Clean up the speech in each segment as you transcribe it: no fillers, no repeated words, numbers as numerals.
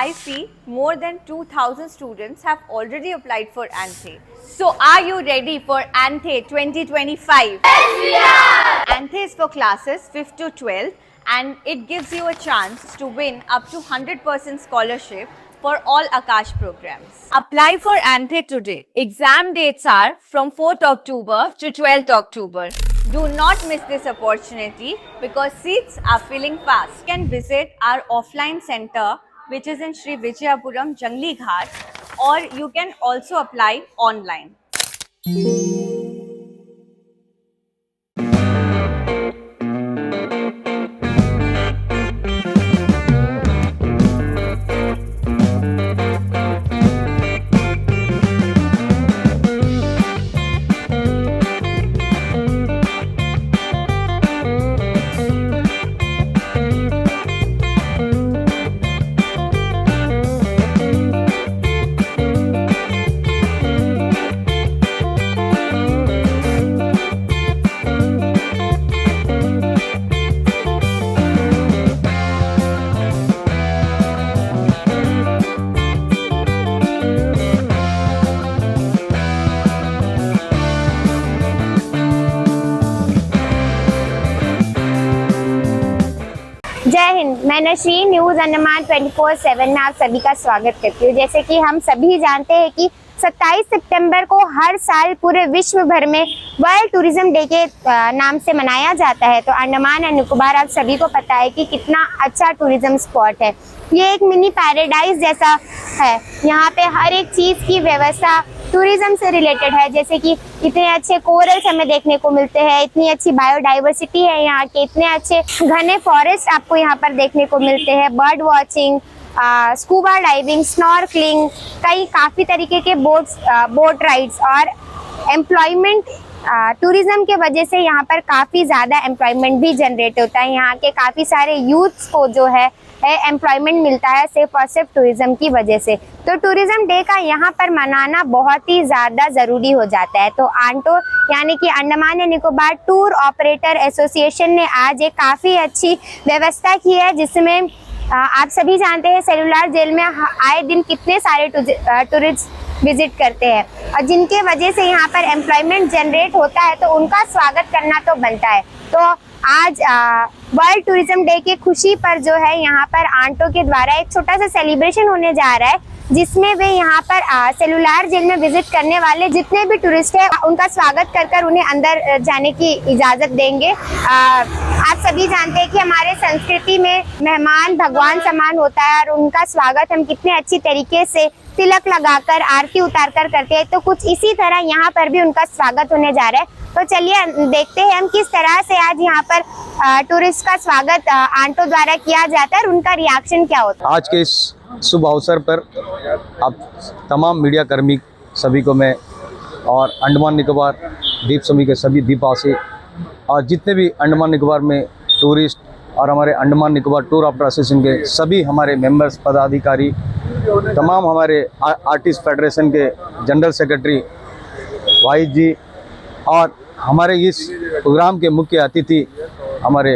I see more than 2,000 students have already applied for ANTHE. So are you ready for ANTHE 2025? Yes, we are! ANTHE is for classes 5th to 12th and it gives you a chance to win up to 100% scholarship for all Akash programs. Apply for ANTHE today. Exam dates are from 4th October to 12th October. Do not miss this opportunity because seats are filling fast. You can visit our offline center which is in Sri Vijayapuram, Jangli Ghat, or you can also apply online. जय हिंद। मैं नशरीन news Andaman 24/7 में आप सभी का स्वागत करती हूँ। जैसे कि हम सभी जानते हैं कि 27 सितंबर को हर साल पूरे विश्व भर में वर्ल्ड टूरिज्म डे के नाम से मनाया जाता है। तो अंडमान एंड निकोबार आप सभी को पता है कि कितना अच्छा टूरिज्म स्पॉट है। ये एक मिनी पैराडाइज जैसा है। यहाँ पे हर एक चीज़ की व्यवस्था टूरिज्म से रिलेटेड है, जैसे कि इतने अच्छे कोरल्स हमें देखने को मिलते हैं, इतनी अच्छी बायोडाइवर्सिटी है यहाँ के, इतने अच्छे घने फॉरेस्ट आपको यहाँ पर देखने को मिलते हैं, bird watching, scuba diving, snorkelling, काफ़ी तरीके के बोट राइड्स और एम्प्लॉयमेंट टूरिज्म के वजह से यहाँ पर काफ़ी ज़्यादा एम्प्लॉयमेंट भी जनरेट होता है। यहाँ के काफ़ी सारे यूथ्स को जो है एम्प्लॉयमेंट मिलता है सिर्फ और सिर्फ टूरिज्म की वजह से। तो टूरिज्म डे का यहाँ पर मनाना बहुत ही ज़्यादा ज़रूरी हो जाता है। तो आंटो यानी कि Andaman and Nicobar tour operator association ने आज एक काफ़ी अच्छी व्यवस्था की है, जिसमें आप सभी जानते हैं सेलुलर जेल में आए दिन कितने सारे टूरिस्ट विजिट करते हैं और जिनके वजह से यहाँ पर एम्प्लॉयमेंट जनरेट होता है, तो उनका स्वागत करना तो बनता है। तो आज वर्ल्ड टूरिज्म डे की खुशी पर जो है यहाँ पर आंटो के द्वारा एक छोटा सा सेलिब्रेशन होने जा रहा है, जिसमें वे यहाँ पर सेलुलर जेल में विजिट करने वाले जितने भी टूरिस्ट हैं उनका स्वागत कर उन्हें अंदर जाने की इजाज़त देंगे। आप सभी जानते हैं कि हमारे संस्कृति में मेहमान भगवान समान होता है और उनका स्वागत हम कितने अच्छी तरीके से तिलक लगाकर आरती उतारकर करते हैं। तो कुछ इसी तरह यहाँ पर भी उनका स्वागत होने जा रहा है। तो चलिए देखते हैं हम किस तरह से आज यहाँ पर टूरिस्ट का स्वागत आंटो द्वारा किया जाता है और उनका रिएक्शन क्या होता है। आज के इस शुभ अवसर पर आप तमाम मीडिया कर्मी सभी को मैं और अंडमान निकोबार द्वीप समूह के सभी द्वीपवासी और जितने भी अंडमान निकोबार में टूरिस्ट और हमारे Andaman Nicobar tour operator association के सभी हमारे मेंबर्स, पदाधिकारी, तमाम हमारे आर्टिस्ट फेडरेशन के जनरल सेक्रेटरी वाहिद जी और हमारे इस प्रोग्राम के मुख्य अतिथि हमारे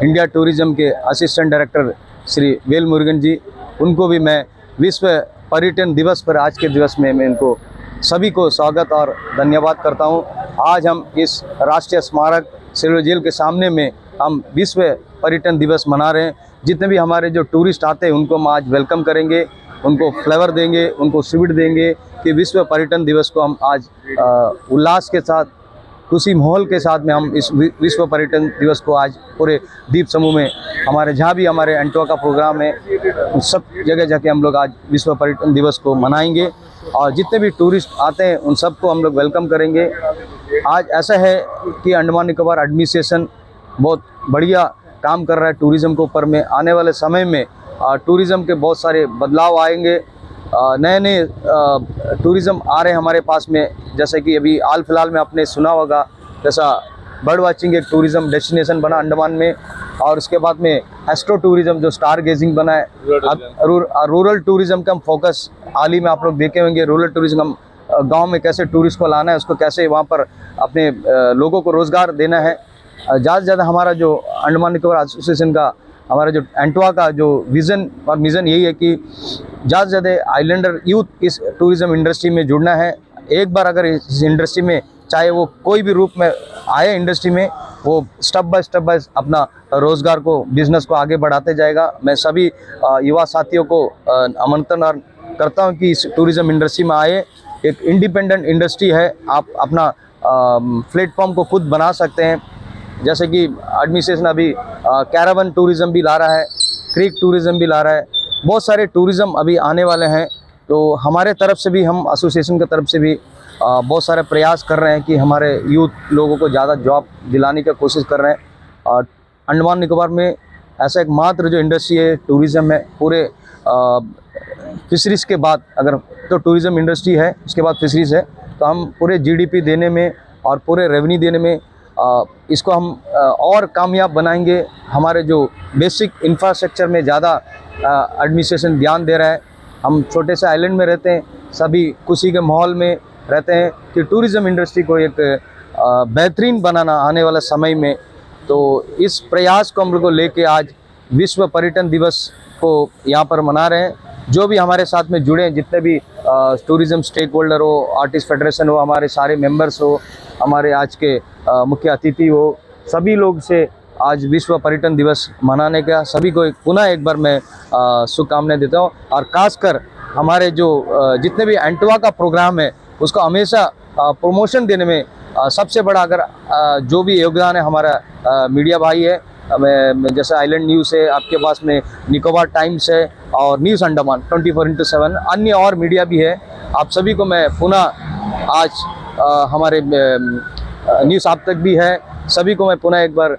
इंडिया टूरिज्म के असिस्टेंट डायरेक्टर श्री वेल मुरुगन जी, उनको भी मैं विश्व पर्यटन दिवस पर आज के दिवस में मैं इनको सभी को स्वागत और धन्यवाद करता हूं। आज हम इस राष्ट्रीय स्मारक सेलुलर जेल के सामने में हम विश्व पर्यटन दिवस मना रहे हैं। जितने भी हमारे जो टूरिस्ट आते हैं उनको हम आज वेलकम करेंगे, उनको फ्लेवर देंगे, उनको स्वीट देंगे कि विश्व पर्यटन दिवस को हम आज उल्लास के साथ, खुशी माहौल के साथ में हम इस विश्व पर्यटन दिवस को आज पूरे द्वीप समूह में हमारे जहाँ भी हमारे एंटो का प्रोग्राम है उन सब जगह जाके हम लोग आज विश्व पर्यटन दिवस को मनाएंगे और जितने भी टूरिस्ट आते हैं उन सबको हम लोग वेलकम करेंगे। आज ऐसा है कि अंडमान निकोबार एडमिनिस्ट्रेशन बहुत बढ़िया काम कर रहा है टूरिज़्म के ऊपर में। आने वाले समय में टूरिज़्म के बहुत सारे बदलाव आएंगे, नए टूरिज़्म आ रहे हैं हमारे पास में। जैसे कि अभी हाल फिलहाल में आपने सुना होगा, जैसा बर्ड वाचिंग एक टूरिज़्म डेस्टिनेशन बना अंडमान में, और उसके बाद में एस्ट्रो टूरिज़्म जो स्टार गेजिंग बना है। रूरल टूरिज़्म का हम फोकस हाल ही में आप लोग देखे होंगे, रूरल टूरिज़्म हम गांव में कैसे टूरिस्ट को लाना है, उसको कैसे वहाँ पर अपने लोगों को रोज़गार देना है। ज़्यादा से ज़्यादा हमारा जो अंडमान निकोबार एसोसिएशन का हमारा जो एंटवा का जो विज़न और मिशन यही है कि ज़्यादा से ज़्यादा आइलैंडर यूथ इस टूरिज़्म इंडस्ट्री में जुड़ना है। एक बार अगर इस इंडस्ट्री में चाहे वो कोई भी रूप में आए इंडस्ट्री में, वो स्टेप बाय अपना रोज़गार को, बिज़नेस को आगे बढ़ाते जाएगा। मैं सभी युवा साथियों को आमंत्रण करता हूं कि इस टूरिज़्म इंडस्ट्री में आए। एक इंडिपेंडेंट इंडस्ट्री है, आप अपना प्लेटफॉर्म को खुद बना सकते हैं। जैसे कि एडमिनिस्ट्रेशन अभी कैरावन टूरिज़्म भी ला रहा है, क्रीक टूरिज़्म भी ला रहा है, बहुत सारे टूरिज़्म अभी आने वाले हैं। तो हमारे तरफ से भी, हम एसोसिएशन की तरफ से भी बहुत सारे प्रयास कर रहे हैं कि हमारे यूथ लोगों को ज़्यादा जॉब दिलाने की कोशिश कर रहे हैं। और अंडमान निकोबार में ऐसा एक मात्र जो इंडस्ट्री है टूरिज़्म है, पूरे फिशरीज़ के बाद, अगर तो टूरिज़्म इंडस्ट्री है उसके बाद फिशरीज़ है, तो हम पूरे जीडीपी देने में और पूरे रेवेन्यू देने में इसको हम और कामयाब बनाएंगे। हमारे जो बेसिक इंफ्रास्ट्रक्चर में ज़्यादा एडमिनिस्ट्रेशन ध्यान दे रहा है। हम छोटे से आइलैंड में रहते हैं, सभी खुशी के माहौल में रहते हैं कि टूरिज़्म इंडस्ट्री को एक बेहतरीन बनाना आने वाला समय में। तो इस प्रयास को हम लोग को लेके आज विश्व पर्यटन दिवस को यहाँ पर मना रहे हैं। जो भी हमारे साथ में जुड़े हैं, जितने भी टूरिज़्म स्टेक होल्डर हो, आर्टिस्ट फेडरेशन हो, हमारे सारे मेंबर्स हो, हमारे आज के मुख्य अतिथि हो, सभी लोग से आज विश्व पर्यटन दिवस मनाने का सभी को पुनः एक बार मैं शुभकामनाएं देता हूँ। और खासकर हमारे जो जितने भी एंटवा का प्रोग्राम है उसको हमेशा प्रमोशन देने में सबसे बड़ा अगर जो भी योगदान है हमारा मीडिया भाई है। मैं जैसे आइलैंड न्यूज़ है, आपके पास में निकोबार टाइम्स है और न्यूज़ अंडमान 24/7 अन्य और मीडिया भी है। आप सभी को मैं पुनः आज हमारे न्यूज़ आप तक भी है, सभी को मैं पुनः एक बार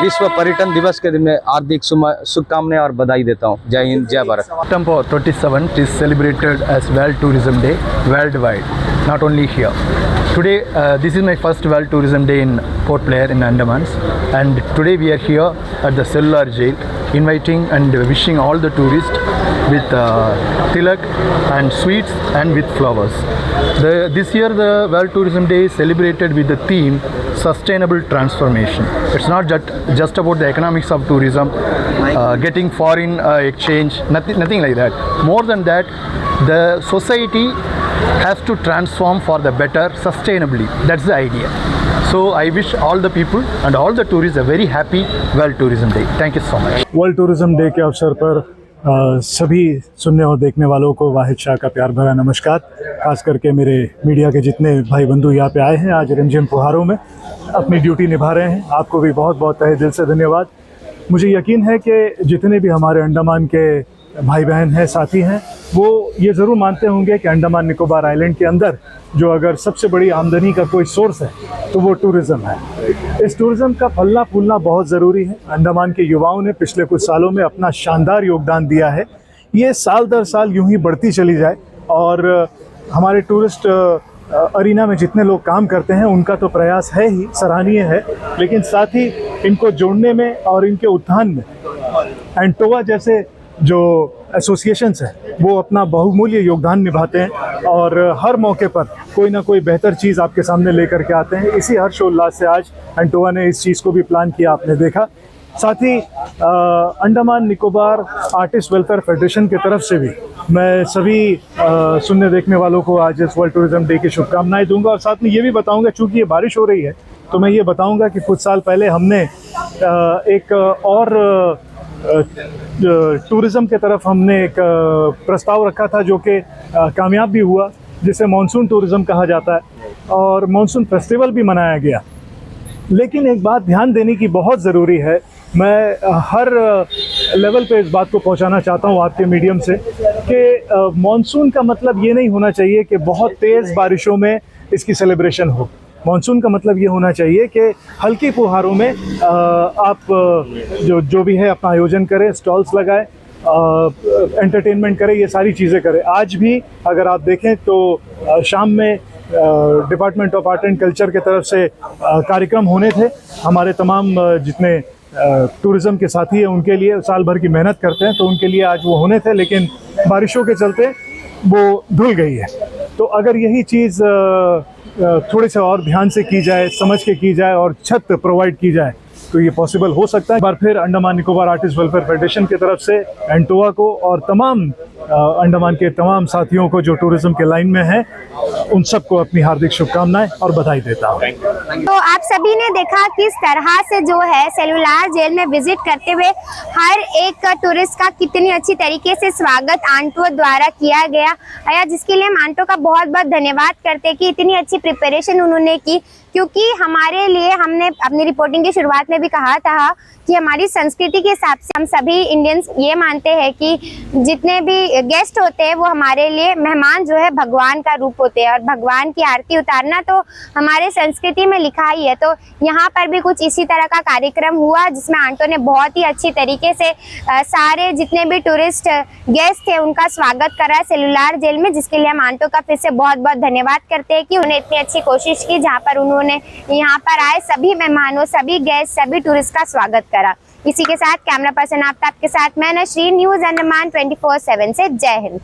विश्व पर्यटन दिवस के दिन में हार्दिक शुभकामनाएं और बधाई देता हूं। जय हिंद, जय Bharat. September 27th is celebrated as World Tourism Day worldwide, not only here. Today, this is my first World Tourism Day in Port Blair in Andamans, and today we are here at the Cellular Jail, inviting and wishing all the tourists with tilak and sweets and with flowers. This year the World Tourism Day is celebrated with the theme Sustainable Transformation. It's not just about the economics of tourism, getting foreign exchange, nothing like that. More than that, the society has to transform for the better sustainably. That's the idea. So I wish all the people and all the tourists a very happy World Tourism Day. Thank you so much. World tourism day के अवसर पर सभी सुनने और देखने वालों को वाहिद शाह का प्यार भरा नमस्कार। खास करके मेरे मीडिया के जितने भाई बंधु यहाँ पे आए हैं आज रिमझिम फुहारों में अपनी ड्यूटी निभा रहे हैं, आपको भी बहुत बहुत तहे दिल से धन्यवाद। मुझे यकीन है कि जितने भी हमारे अंडमान के भाई बहन हैं, साथी हैं, वो ये ज़रूर मानते होंगे कि अंडमान निकोबार आइलैंड के अंदर जो अगर सबसे बड़ी आमदनी का कोई सोर्स है तो वो टूरिज़्म है। इस टूरिज़्म का फलना फूलना बहुत ज़रूरी है। अंडमान के युवाओं ने पिछले कुछ सालों में अपना शानदार योगदान दिया है। ये साल दर साल यूं ही बढ़ती चली जाए और हमारे टूरिस्ट अरीना में जितने लोग काम करते हैं उनका तो प्रयास है ही, सराहनीय है, लेकिन साथ ही इनको जोड़ने में और इनके उत्थान में एंटोवा जैसे जो एसोसिएशंस हैं वो अपना बहुमूल्य योगदान निभाते हैं और हर मौके पर कोई ना कोई बेहतर चीज़ आपके सामने लेकर के आते हैं। इसी हर्षोल्लास से आज एंटोवा ने इस चीज़ को भी प्लान किया, आपने देखा। साथ ही Andaman Nicobar artist welfare federation की तरफ से भी मैं सभी सुनने देखने वालों को आज इस वर्ल्ड टूरिज़्म डे की शुभकामनाएं दूंगा और साथ में ये भी बताऊंगा, चूँकि ये बारिश हो रही है तो मैं ये बताऊंगा कि कुछ साल पहले हमने एक और टूरिज़्म के तरफ हमने एक प्रस्ताव रखा था जो कि कामयाब भी हुआ, जिसे मानसून टूरिज़्म कहा जाता है और मानसून फेस्टिवल भी मनाया गया। लेकिन एक बात ध्यान देने की बहुत ज़रूरी है, मैं हर लेवल पे इस बात को पहुंचाना चाहता हूं आपके मीडियम से कि मानसून का मतलब ये नहीं होना चाहिए कि बहुत तेज़ बारिशों में इसकी सेलिब्रेशन हो। मानसून का मतलब ये होना चाहिए कि हल्की फुहारों में आप जो भी है अपना आयोजन करें, स्टॉल्स लगाएं, एंटरटेनमेंट करें, ये सारी चीज़ें करें। आज भी अगर आप देखें तो शाम में department of art and culture के तरफ से कार्यक्रम होने थे। हमारे तमाम जितने टूरिज़्म के साथी हैं उनके लिए साल भर की मेहनत करते हैं तो उनके लिए आज वो होने थे, लेकिन बारिशों के चलते वो धुल गई है। तो अगर यही चीज़ थोड़े से और ध्यान से की जाए, समझ के की जाए और छत प्रोवाइड की जाए तो ये पॉसिबल हो सकता है। एक बार फिर Andaman Nicobar artist welfare federation की तरफ से एंटोआ को और तमाम अंडमान के तमाम साथियों को जो टूरिज्म के लाइन में हैं, उन सबको अपनी हार्दिक शुभकामनाएं और बधाई देता हूँ। तो आप सभी ने देखा किस तरह से जो है सेलुलर जेल में विजिट करते हुए हर एक टूरिस्ट का कितनी अच्छी तरीके से स्वागत आंटो द्वारा किया गया, जिसके लिए हम आंटो का बहुत बहुत धन्यवाद करते हैं कि इतनी अच्छी प्रिपरेशन उन्होंने की। क्योंकि हमारे लिए, हमने अपनी रिपोर्टिंग की शुरुआत में भी कहा था कि हमारी संस्कृति के हिसाब से हम सभी इंडियंस ये मानते हैं कि जितने भी गेस्ट होते हैं वो हमारे लिए मेहमान जो है भगवान का रूप होते हैं, और भगवान की आरती उतारना तो हमारे संस्कृति में लिखा ही है। तो यहाँ पर भी कुछ इसी तरह का कार्यक्रम हुआ जिसमें आंटो ने बहुत ही अच्छी तरीके से सारे जितने भी टूरिस्ट गेस्ट थे उनका स्वागत करा सेलुलर जेल में, जिसके लिए हम आंटो का फिर से बहुत बहुत धन्यवाद करते हैं कि उन्हें इतनी अच्छी कोशिश की जहाँ पर उन्होंने यहाँ पर आए सभी मेहमानों, सभी गेस्ट, सभी टूरिस्ट का स्वागत करा। इसी के साथ कैमरा पर्सन आफ्ताब के साथ मैं नशरीन, न्यूज़ अंडमान 24/7 से जय हिंद।